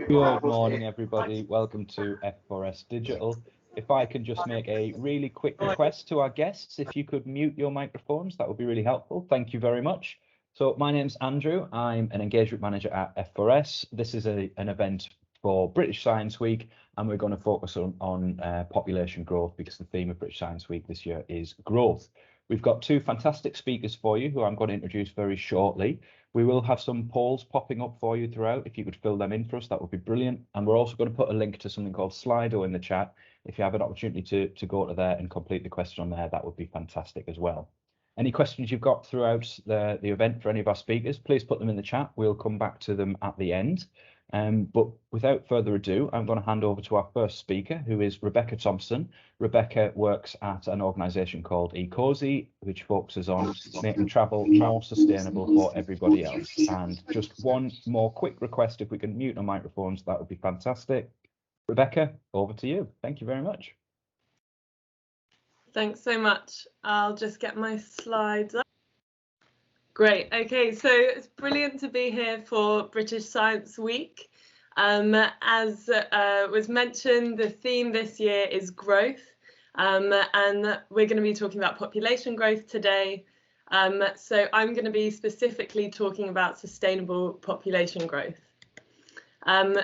Good morning, everybody. Welcome to F4S Digital. If I can just make a really quick request to our guests, if you could mute your microphones, that would be really helpful. Thank you very much. So my name's Andrew. I'm an engagement manager at F4S. This is an event for British Science Week, and we're going to focus on population growth because the theme of British Science Week this year is growth. We've got two fantastic speakers for you who I'm going to introduce very shortly. We will have some polls popping up for you throughout. If you could fill them in for us, that would be brilliant. And we're also going to put a link to something called Slido in the chat. If you have an opportunity to go to there and complete the question on there, that would be fantastic as well. Any questions you've got throughout the event for any of our speakers, please put them in the chat. We'll come back to them at the end. But without further ado, I'm going to hand over to our first speaker, who is Rebecca Thompson. Rebecca works at an organisation called Ecosy, which focuses on making travel more sustainable for everybody else. And just one more quick request, if we can mute our microphones, that would be fantastic. Rebecca, over to you. Thank you very much. Thanks so much. I'll just get my slides up. Great. Okay, so it's brilliant to be here for British Science Week. As was mentioned, the theme this year is growth, and we're going to be talking about population growth today. So I'm going to be specifically talking about sustainable population growth.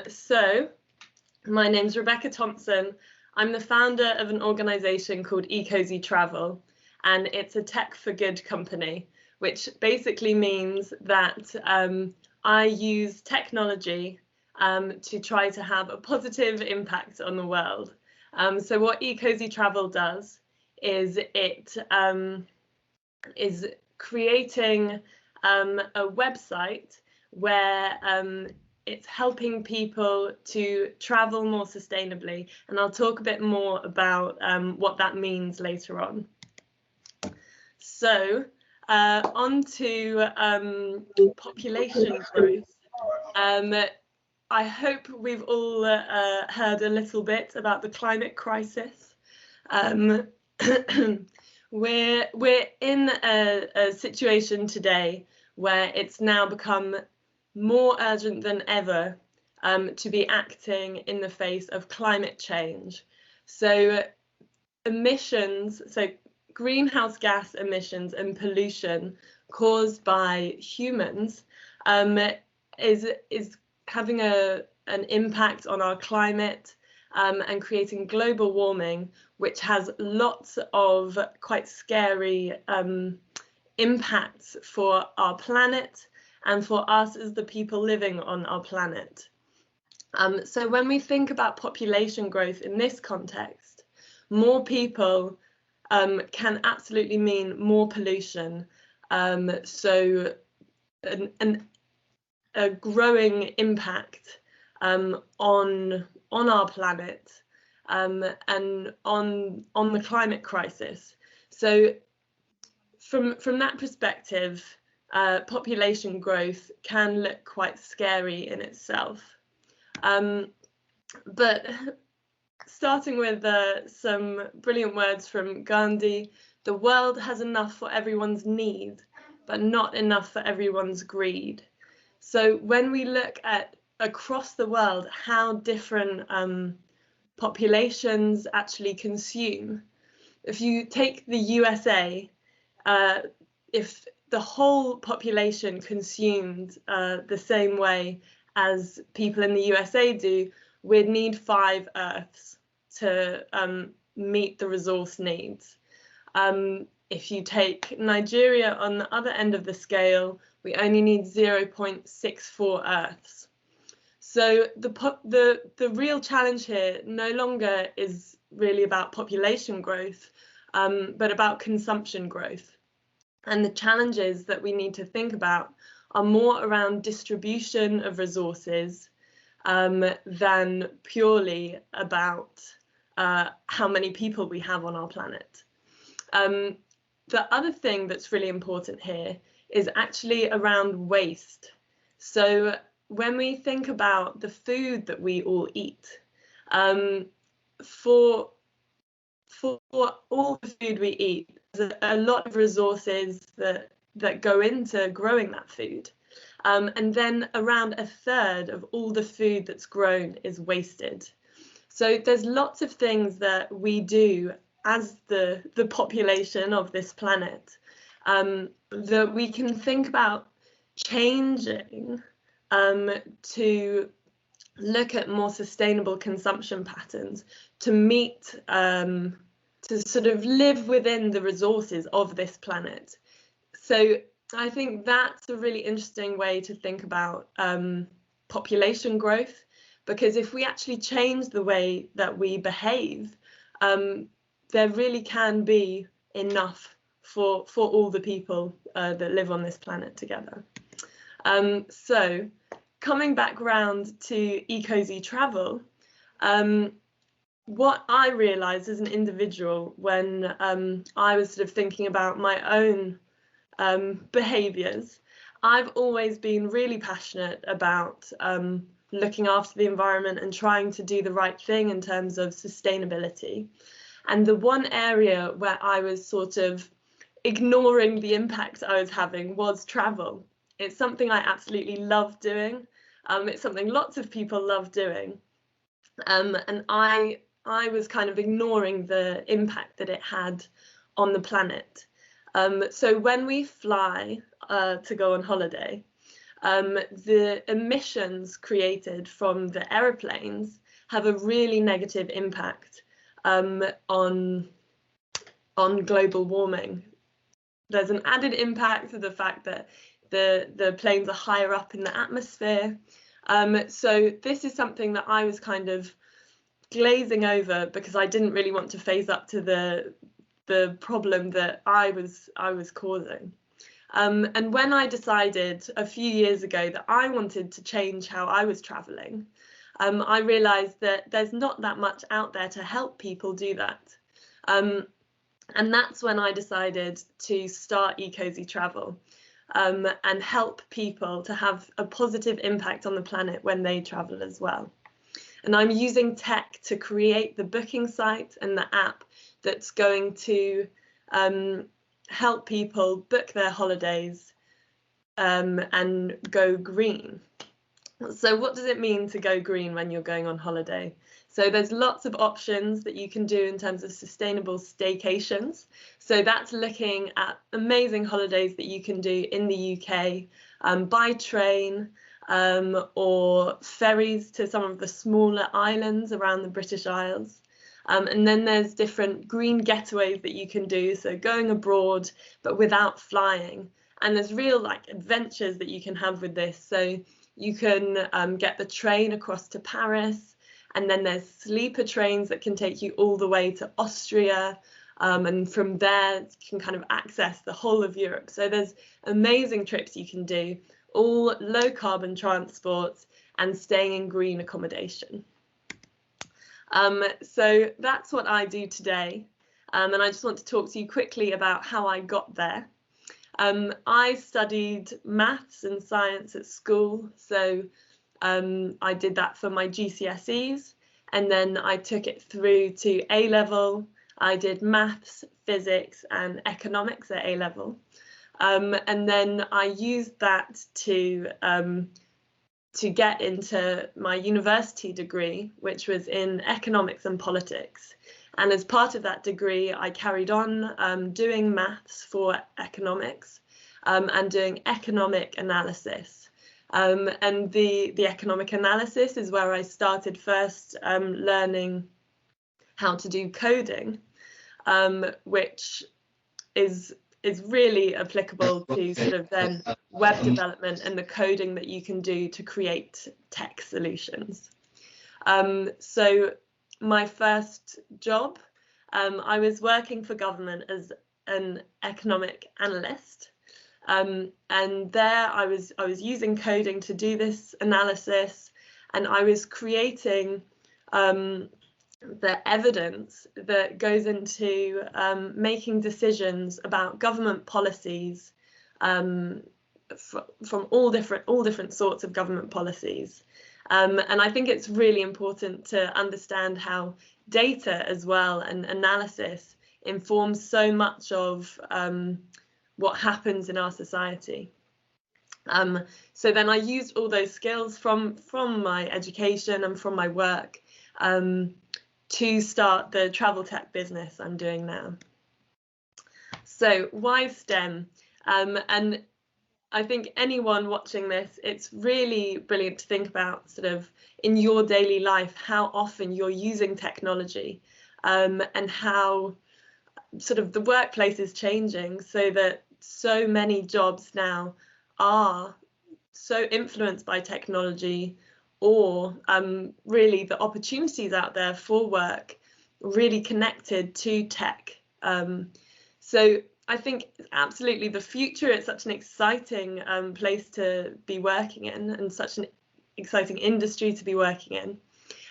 So my name's Rebecca Thompson. I'm the founder of an organisation called Ecosy Travel, and it's a tech for good company, which basically means that I use technology to try to have a positive impact on the world. So what Ecosy Travel does is it is creating a website where it's helping people to travel more sustainably, and I'll talk a bit more about what that means later on. So on to population growth. I hope we've all heard a little bit about the climate crisis. We're in a situation today where it's now become more urgent than ever to be acting in the face of climate change. So emissions, so greenhouse gas emissions and pollution caused by humans is having an impact on our climate and creating global warming, which has lots of quite scary impacts for our planet and for us as the people living on our planet. So when we think about population growth in this context, more people can absolutely mean more pollution. So a growing impact on our planet and on the climate crisis. So from that perspective, population growth can look quite scary in itself. But starting with some brilliant words from Gandhi, the world has enough for everyone's need, but not enough for everyone's greed. So when we look at across the world how different populations actually consume, if you take the USA, if the whole population consumed the same way as people in the USA do, we'd need 5 Earths to meet the resource needs. If you take Nigeria on the other end of the scale, we only need 0.64 Earths. So the real challenge here no longer is really about population growth, but about consumption growth. And the challenges that we need to think about are more around distribution of resources than purely about how many people we have on our planet. The other thing that's really important here is actually around waste. So when we think about the food that we all eat, for all the food we eat, there's a lot of resources that go into growing that food. And then around a third of all the food that's grown is wasted. So there's lots of things that we do as the population of this planet that we can think about changing to look at more sustainable consumption patterns, to meet, to sort of live within the resources of this planet. So I think that's a really interesting way to think about population growth, because if we actually change the way that we behave, there really can be enough for all the people that live on this planet together. So coming back round to Ecosy Travel, what I realised as an individual when I was sort of thinking about my own behaviours, I've always been really passionate about looking after the environment and trying to do the right thing in terms of sustainability. And the one area where I was sort of ignoring the impact I was having was travel. It's something I absolutely love doing. It's something lots of people love doing. And I was kind of ignoring the impact that it had on the planet. So when we fly to go on holiday, the emissions created from the aeroplanes have a really negative impact on global warming. There's an added impact of the fact that the planes are higher up in the atmosphere. So this is something that I was kind of glazing over because I didn't really want to face up to the problem that I was causing. And when I decided a few years ago that I wanted to change how I was traveling, I realized that there's not that much out there to help people do that. And that's when I decided to start Ecosy Travel and help people to have a positive impact on the planet when they travel as well. And I'm using tech to create the booking site and the app that's going to help people book their holidays and go green. So what does it mean to go green when you're going on holiday? So there's lots of options that you can do in terms of sustainable staycations. So that's looking at amazing holidays that you can do in the UK by train or ferries to some of the smaller islands around the British Isles. And then there's different green getaways that you can do, so going abroad but without flying. And there's real like adventures that you can have with this. So you can get the train across to Paris, and then there's sleeper trains that can take you all the way to Austria. And from there you can kind of access the whole of Europe. So there's amazing trips you can do, all low carbon transport and staying in green accommodation. So that's what I do today. And I just want to talk to you quickly about how I got there. I studied maths and science at school, so I did that for my GCSEs, and then I took it through to A-level. I did maths, physics and economics at A-level, and then I used that to get into my university degree, which was in economics and politics. And as part of that degree, I carried on doing maths for economics and doing economic analysis. And the economic analysis is where I started first learning how to do coding, which is really applicable to sort of then web development and the coding that you can do to create tech solutions. So my fired job, I was working for government as an economic analyst, and there I was using coding to do this analysis, and I was creating the evidence that goes into making decisions about government policies from all different sorts of government policies. And I think it's really important to understand how data as well and analysis informs so much of what happens in our society. So then I used all those skills from my education and from my work to start the travel tech business I'm doing now. So why STEM? And I think anyone watching this, it's really brilliant to think about sort of in your daily life how often you're using technology, and how sort of the workplace is changing so that so many jobs now are so influenced by technology, or really the opportunities out there for work really connected to tech. So I think absolutely the future, it's such an exciting place to be working in, and such an exciting industry to be working in.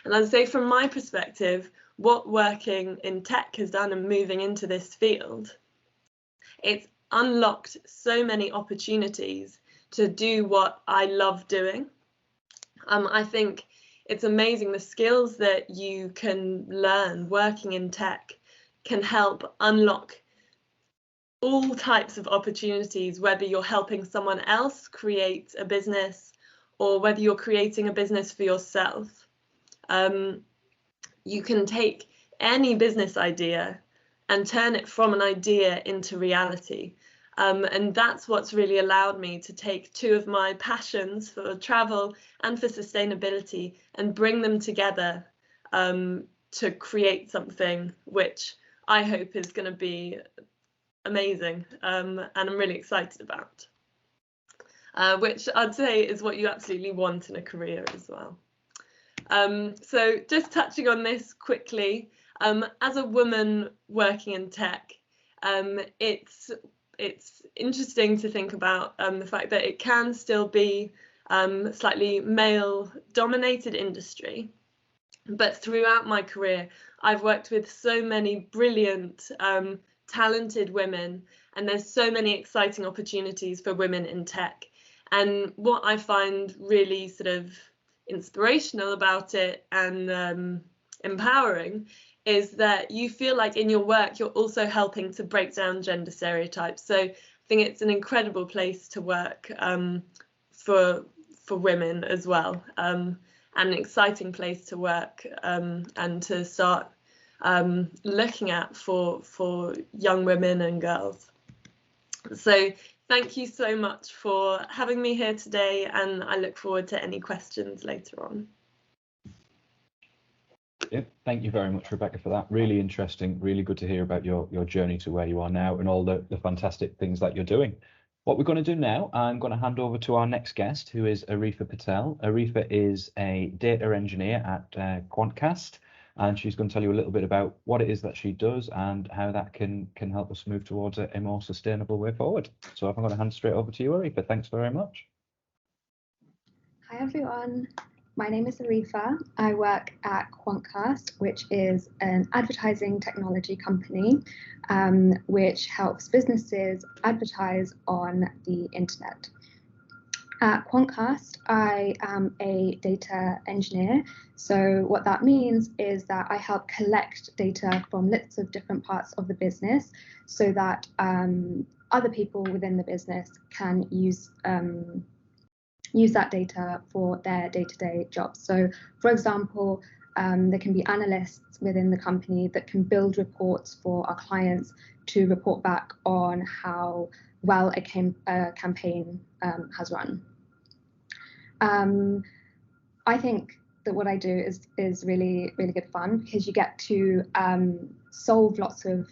And I'd say from my perspective, what working in tech has done and moving into this field, it's unlocked so many opportunities to do what I love doing. I think it's amazing the skills that you can learn working in tech can help unlock all types of opportunities, whether you're helping someone else create a business or whether you're creating a business for yourself. You can take any business idea and turn it from an idea into reality. And that's what's really allowed me to take two of my passions for travel and for sustainability and bring them together to create something which I hope is going to be amazing, and I'm really excited about, which I'd say is what you absolutely want in a career as well. So just touching on this quickly, as a woman working in tech, it's interesting to think about the fact that it can still be slightly male-dominated industry. But throughout my career, I've worked with so many brilliant, talented women, and there's so many exciting opportunities for women in tech. And what I find really sort of inspirational about it and empowering is that you feel like in your work you're also helping to break down gender stereotypes. So I think it's an incredible place to work for women as well, and an exciting place to work and to start looking at for young women and girls. So thank you so much for having me here today, and I look forward to any questions later on. Yeah, thank you very much, Rebecca, for that. Really interesting, really good to hear about your journey to where you are now and all the fantastic things that you're doing. What we're going to do now, I'm going to hand over to our next guest, who is Arifa Patel. Arifa is a data engineer at Quantcast, and she's going to tell you a little bit about what it is that she does and how that can help us move towards a more sustainable way forward. So I'm going to hand straight over to you, Arifa. Thanks very much. Hi, everyone. My name is Arifa. I work at Quantcast, which is an advertising technology company which helps businesses advertise on the internet. At Quantcast, I am a data engineer. So what that means is that I help collect data from lots of different parts of the business so that other people within the business can use that data for their day-to-day jobs. So, for example, there can be analysts within the company that can build reports for our clients to report back on how well a campaign has run. I think that what I do is really, really good fun because you get to solve lots of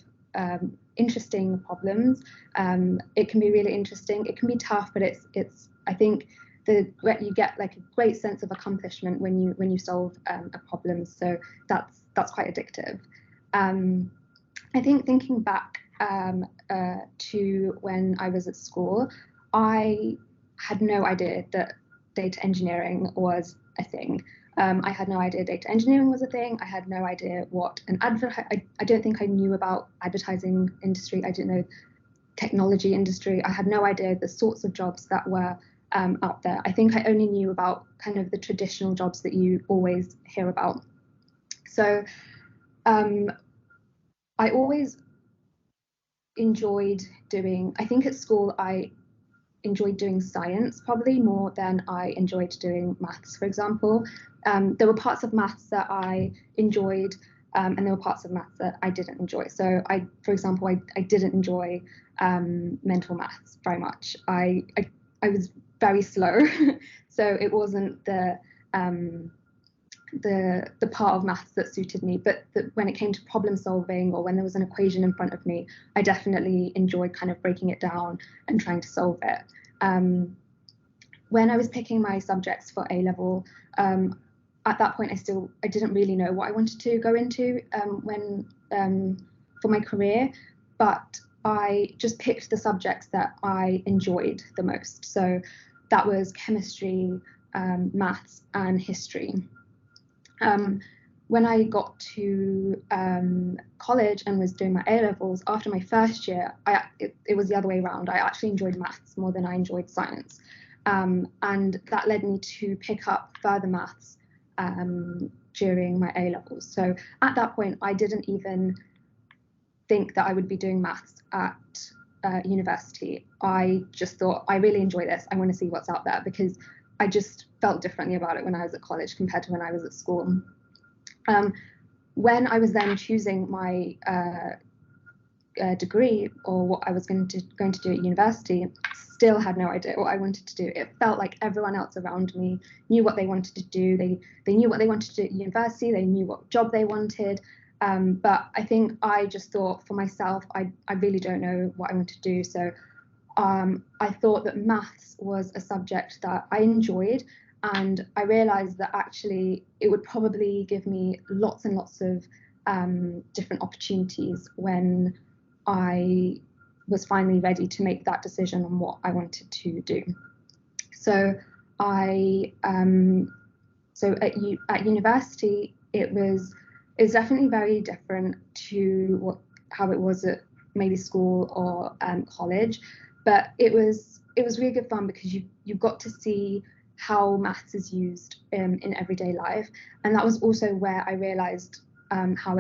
interesting problems. It can be really interesting. It can be tough, but it's I think you get like a great sense of accomplishment when you solve a problem. So that's quite addictive. I think thinking back to when I was at school, I had no idea that data engineering was a thing. I had no idea data engineering was a thing. I had no idea what an I don't think I knew about advertising industry. I didn't know technology industry. I had no idea the sorts of jobs that were out there. I think I only knew about kind of the traditional jobs that you always hear about. So I always enjoyed doing, I think at school I enjoyed doing science probably more than I enjoyed doing maths, for example. There were parts of maths that I enjoyed, and there were parts of maths that I didn't enjoy. So for example, I didn't enjoy mental maths very much. I was very slow, so it wasn't the part of maths that suited me. But when it came to problem solving, or when there was an equation in front of me, I definitely enjoyed kind of breaking it down and trying to solve it. When I was picking my subjects for A level, at that point I didn't really know what I wanted to go into for my career, but I just picked the subjects that I enjoyed the most. So that was chemistry, maths, and history. When I got to college and was doing my A levels, after my first year, it was the other way around. I actually enjoyed maths more than I enjoyed science, and that led me to pick up further maths during my A levels. So at that point, I didn't even think that I would be doing maths at university. I just thought, I really enjoy this. I want to see what's out there, because I just felt differently about it when I was at college compared to when I was at school. When I was then choosing my degree, or what I was going to do at university, still had no idea what I wanted to do. It felt like everyone else around me knew what they wanted to do. They knew what they wanted to do at university. They knew what job they wanted. But I think I just thought for myself, I really don't know what I want to do. So I thought that maths was a subject that I enjoyed, and I realized that actually it would probably give me lots and lots of different opportunities when I was finally ready to make that decision on what I wanted to do. So at university, it was definitely very different to how it was at maybe school or college, but it was really good fun, because you got to see how maths is used in everyday life, and that was also where I realized how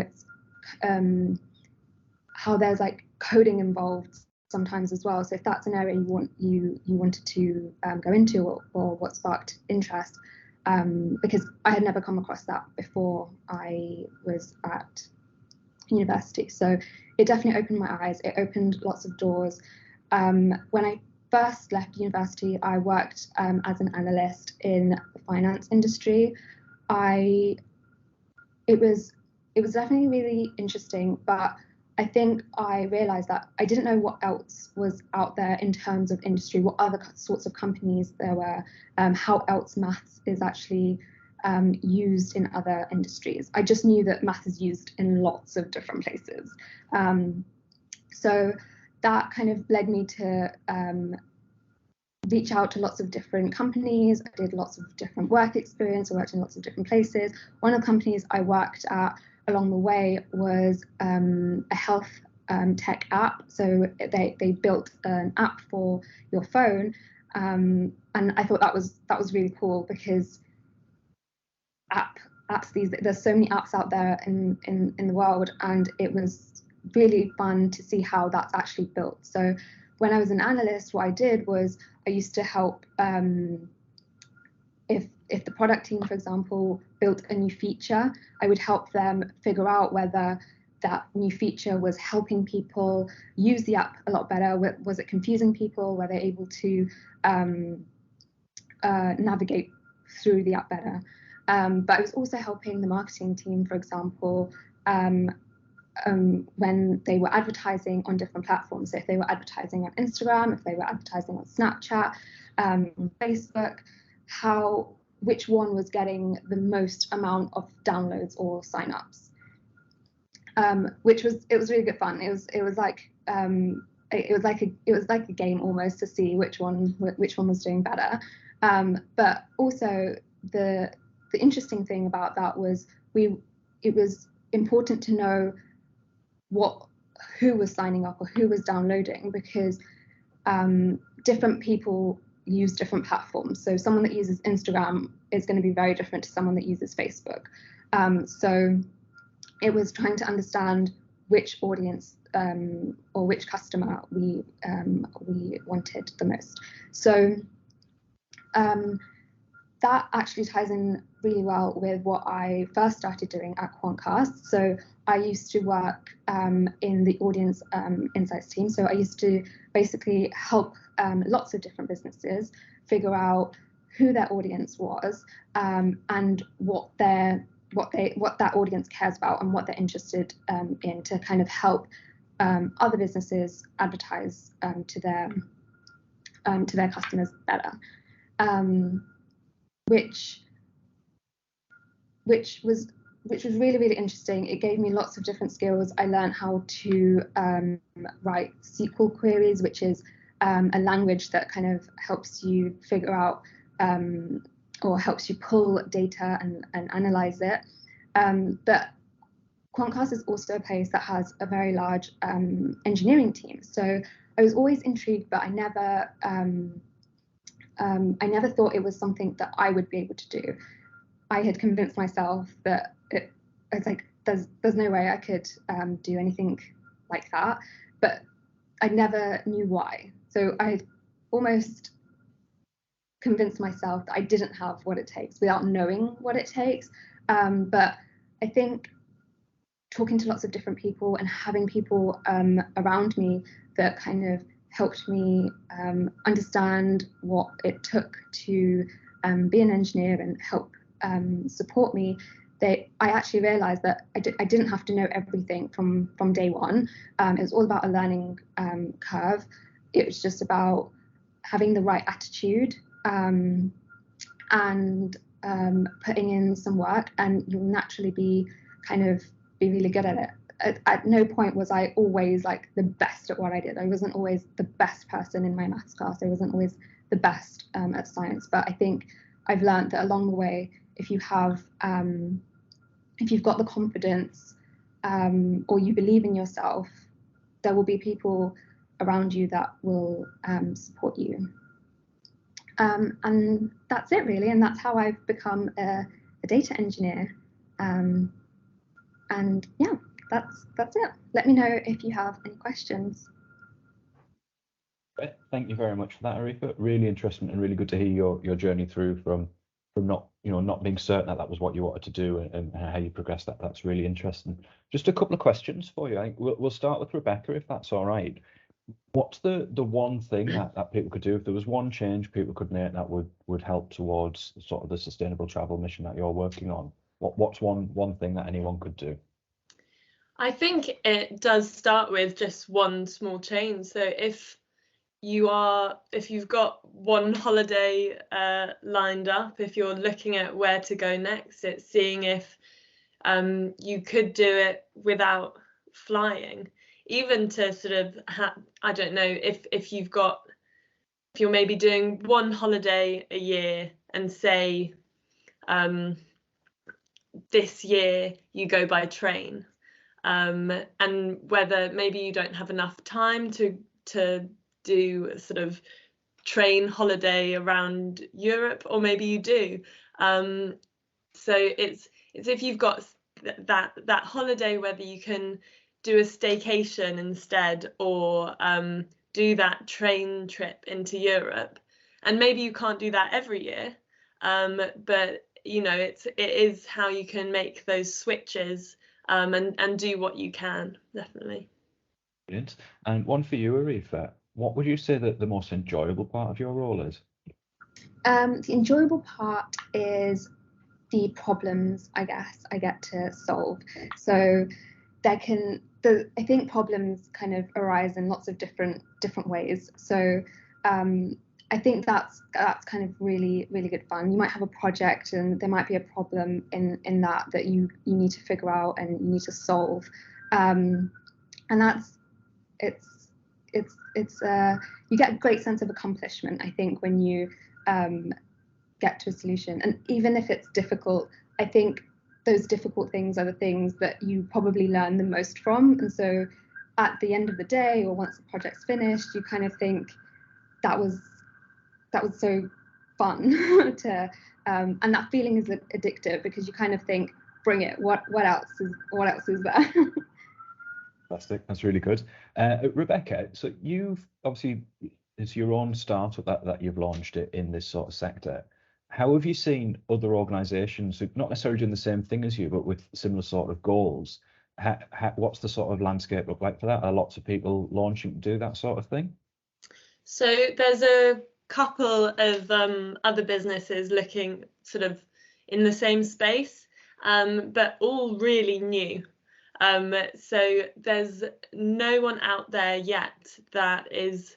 there's like coding involved sometimes as well. So if that's an area you wanted to go into, or what sparked interest, because I had never come across that before I was at university. So it definitely opened my eyes. It opened lots of doors. When I first left university, I worked as an analyst in the finance industry. It was definitely really interesting, but I think I realized that I didn't know what else was out there in terms of industry, what other sorts of companies there were, how else maths is actually used in other industries. I just knew that math is used in lots of different places. So that kind of led me to reach out to lots of different companies. I did lots of different work experience. I worked in lots of different places. One of the companies I worked at along the way was a health tech app. So they built an app for your phone, and I thought that was really cool, because there's so many apps out there in the world, and it was really fun to see how that's actually built. So when I was an analyst, what I did was I used to help if the product team, for example, built a new feature, I would help them figure out whether that new feature was helping people use the app a lot better. Was it confusing people? Were they able to navigate through the app better? But I was also helping the marketing team, for example, when they were advertising on different platforms. So if they were advertising on Instagram, if they were advertising on Snapchat, Facebook, which one was getting the most amount of downloads or signups, it was really good fun. It was like a game almost, to see which one was doing better. But also the interesting thing about that was it was important to know who was signing up or who was downloading, because different people use different platforms. So someone that uses Instagram is going to be very different to someone that uses Facebook. So it was trying to understand which audience or which customer we wanted the most. So that actually ties in really well with what I first started doing at Quantcast. So I used to work in the audience insights team. So I used to basically help lots of different businesses figure out who their audience was and what that audience cares about and what they're interested in, to kind of help other businesses advertise to their customers better. Which was really, really interesting. It gave me lots of different skills. I learned how to write SQL queries, which is a language that kind of helps you figure out or helps you pull data and analyze it. But Quantcast is also a place that has a very large engineering team. So I was always intrigued, but I never thought it was something that I would be able to do. I had convinced myself that it's like there's no way I could do anything like that, but I never knew why. So I almost convinced myself that I didn't have what it takes without knowing what it takes. But I think talking to lots of different people and having people around me that kind of helped me understand what it took to be an engineer and help support me, I actually realized that I didn't have to know everything from day one. It was all about a learning curve. It was just about having the right attitude and putting in some work, and you'll naturally be really good at it. At no point was I always like the best at what I did. I wasn't always the best person in my maths class. I wasn't always the best at science. But I think I've learned that along the way, if you've got the confidence or you believe in yourself, there will be people around you that will support you. And that's it really, and that's how I've become a data engineer. And yeah, that's it. Let me know if you have any questions. Thank you very much for that, Arifa. Really interesting and really good to hear your journey through from not being certain that was what you wanted to do and how you progressed that. That's really interesting. Just a couple of questions for you. I think we'll start with Rebecca, if that's all right. What's the one thing that people could do, if there was one change people could make that would help towards sort of the sustainable travel mission that you're working on? What's one thing that anyone could do? I think it does start with just one small change. So if you've got one holiday lined up, if you're looking at where to go next, it's seeing if you could do it without flying, even to sort of I don't know, if you're maybe doing one holiday a year, and say this year you go by train, and whether maybe you don't have enough time to do a sort of train holiday around Europe, or maybe you do. So it's if you've got that holiday, whether you can do a staycation instead, or do that train trip into Europe. And maybe you can't do that every year, but it is how you can make those switches and do what you can, definitely. Brilliant. And one for you, Arifa. What would you say that the most enjoyable part of your role is? The enjoyable part is the problems, I guess, I get to solve. So I think problems kind of arise in lots of different ways. So I think that's kind of really, really good fun. You might have a project and there might be a problem in that you need to figure out and you need to solve. And you get a great sense of accomplishment, I think, when you get to a solution. And even if it's difficult, I think those difficult things are the things that you probably learn the most from. And so at the end of the day, or once the project's finished, you kind of think that was so fun to and that feeling is addictive, because you kind of think, bring it, what else is there? Fantastic. That's really good. Rebecca, so you've obviously, it's your own startup that you've launched it in this sort of sector. How have you seen other organisations who not necessarily doing the same thing as you, but with similar sort of goals? What's the sort of landscape look like for that? Are lots of people launching to do that sort of thing? So there's a couple of other businesses looking sort of in the same space, but all really new. So there's no one out there yet that is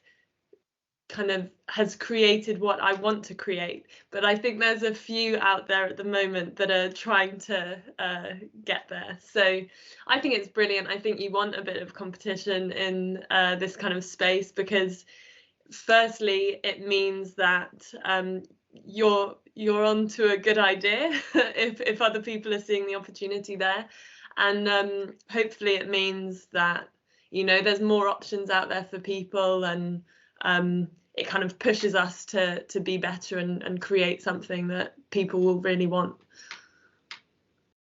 kind of has created what I want to create, but I think there's a few out there at the moment that are trying to get there. So I think it's brilliant. I think you want a bit of competition in this kind of space, because firstly it means that you're on to a good idea if other people are seeing the opportunity there, and hopefully it means that, you know, there's more options out there for people, and it kind of pushes us to be better and create something that people will really want.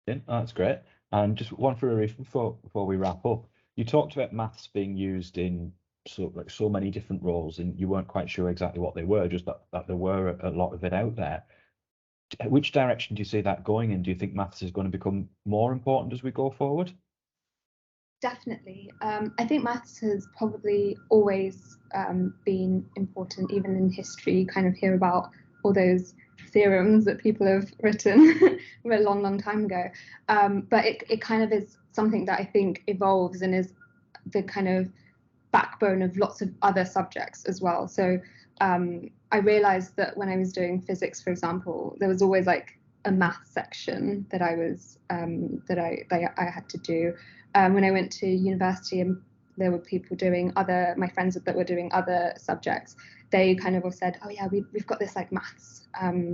Yeah, that's great. And just one for Arif before we wrap up. You talked about maths being used in so many different roles, and you weren't quite sure exactly what they were, just that there were a lot of it out there. Which direction do you see that going in? Do you think maths is going to become more important as we go forward? Definitely. I think maths has probably always been important. Even in history, you kind of hear about all those theorems that people have written a long time ago. But it kind of is something that I think evolves and is the kind of backbone of lots of other subjects as well. So I realized that when I was doing physics, for example, there was always like a math section that I was that I had to do. When I went to university and there were people doing my friends that were doing other subjects, they kind of all said, oh yeah, we've got this like maths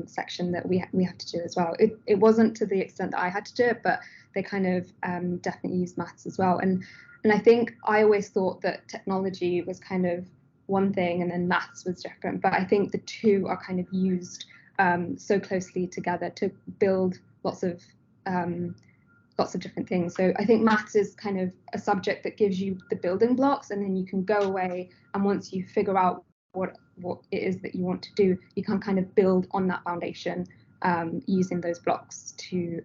section that we have to do as well. It wasn't to the extent that I had to do it, but they kind of definitely used maths as well. And I think I always thought that technology was kind of one thing and then maths was different, but I think the two are kind of used so closely together to build lots of different things. So I think maths is kind of a subject that gives you the building blocks, and then you can go away, and once you figure out what it is that you want to do, you can kind of build on that foundation using those blocks to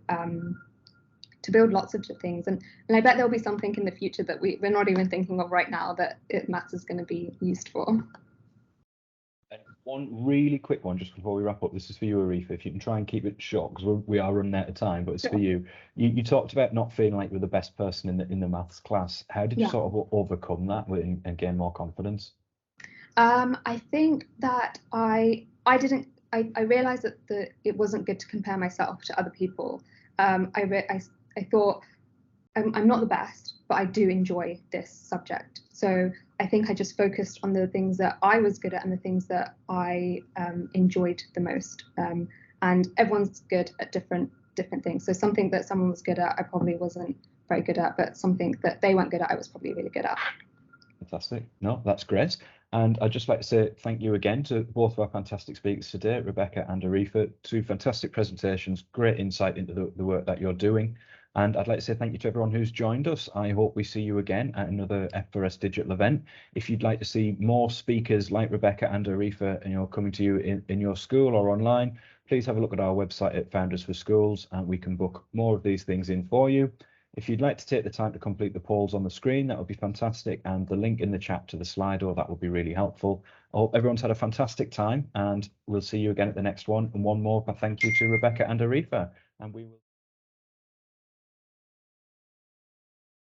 build lots of things. And I bet there'll be something in the future that we're not even thinking of right now that maths is going to be used for. One really quick one just before we wrap up. This is for you, Arif. If you can try and keep it short, because we are running out of time, but it's for you. You talked about not feeling like you were the best person in the maths class. How did you sort of overcome that and gain more confidence? I think that I realized that it wasn't good to compare myself to other people. I thought I'm not the best, but I do enjoy this subject. So I think I just focused on the things that I was good at and the things that I enjoyed the most. And everyone's good at different things. So something that someone was good at, I probably wasn't very good at, but something that they weren't good at, I was probably really good at. Fantastic. No, that's great. And I'd just like to say thank you again to both of our fantastic speakers today, Rebecca and Arifa. Two fantastic presentations, great insight into the work that you're doing. And I'd like to say thank you to everyone who's joined us. I hope we see you again at another F4S digital event. If you'd like to see more speakers like Rebecca and Arifa and coming to you in your school or online, please have a look at our website at Founders for Schools, and we can book more of these things in for you. If you'd like to take the time to complete the polls on the screen, that would be fantastic. And the link in the chat to the Slido, that would be really helpful. I hope everyone's had a fantastic time, and we'll see you again at the next one. And one more thank you to Rebecca and Arifa. And we will